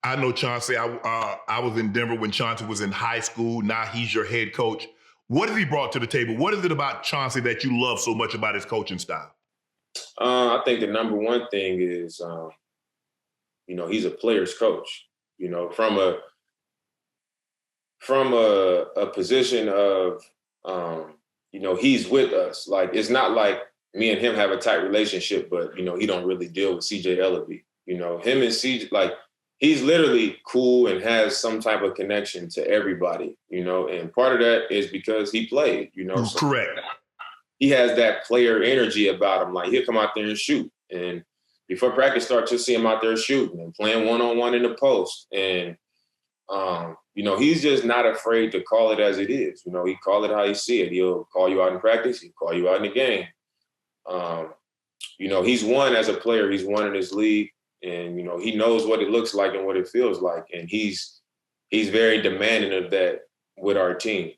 I know Chauncey. I was in Denver when Chauncey was in high school. Now he's your head coach. What has he brought to the table? What is it about Chauncey that you love so much about his coaching style? I think the number one thing is, he's a player's coach. From a position of, he's with us. Like, it's not like me and him have a tight relationship, but, he don't really deal with CJ Ellaby. Him and CJ, like, he's literally cool and has some type of connection to everybody, and part of that is because he played, So correct. He has that player energy about him. Like, he'll come out there and shoot. And before practice starts, you'll see him out there shooting and playing one-on-one in the post. And, he's just not afraid to call it as it is. He call it how he see it. He'll call you out in practice. He'll call you out in the game. He's won as a player. He's won in his league. And, he knows what it looks like and what it feels like. And he's very demanding of that with our team.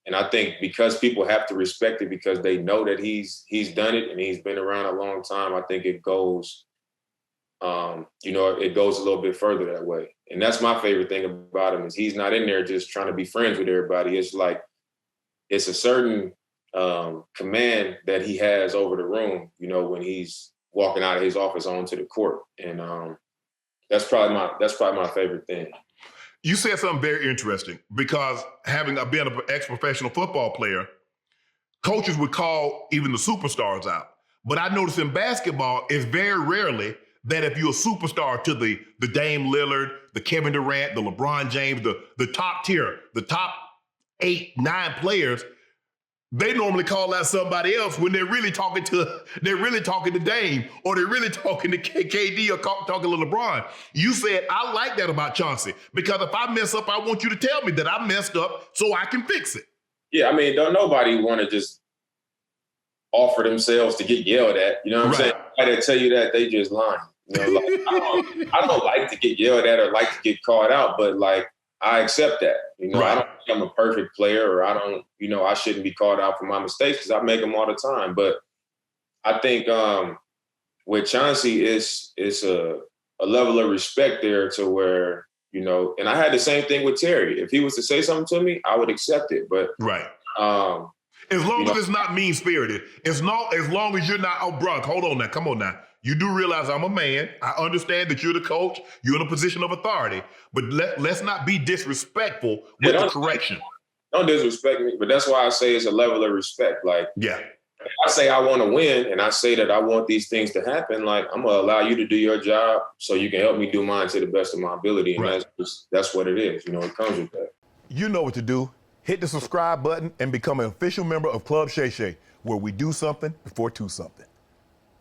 And I think because people have to respect it because they know that he's done it and he's been around a long time, I think it goes, it goes a little bit further that way. And that's my favorite thing about him is he's not in there just trying to be friends with everybody. It's like, it's a certain command that he has over the room, when he's walking out of his office onto the court. And that's probably my favorite thing. You said something very interesting because having been an ex-professional football player, coaches would call even the superstars out. But I notice in basketball, it's very rarely that if you're a superstar to the Dame Lillard, the Kevin Durant, the LeBron James, the top tier, the top 8, 9 players, they normally call out somebody else when they're really talking to Dame or they're really talking to KD or talking to LeBron. You said, I like that about Chauncey because if I mess up, I want you to tell me that I messed up so I can fix it. Yeah, I mean, don't nobody want to just offer themselves to get yelled at. You know what I'm saying? Somebody tell you that, they just lying. I don't like to get yelled at or like to get called out, but like, I accept that. I don't think I'm a perfect player or I don't, I shouldn't be called out for my mistakes because I make them all the time. But I think with Chauncey, it's a level of respect there to where, and I had the same thing with Terry. If he was to say something to me, I would accept it. But as long as it's not mean-spirited, as long as you're not, oh, bro, hold on now, come on now. You do realize I'm a man. I understand that you're the coach. You're in a position of authority. But let's not be disrespectful with the correction. Don't disrespect me. But that's why I say it's a level of respect. Like, yeah. If I say I want to win and I say that I want these things to happen, like, I'm going to allow you to do your job so you can help me do mine to the best of my ability. And that's what it is. It comes with that. You know what to do. Hit the subscribe button and become an official member of Club Shay Shay, where we do something before two something.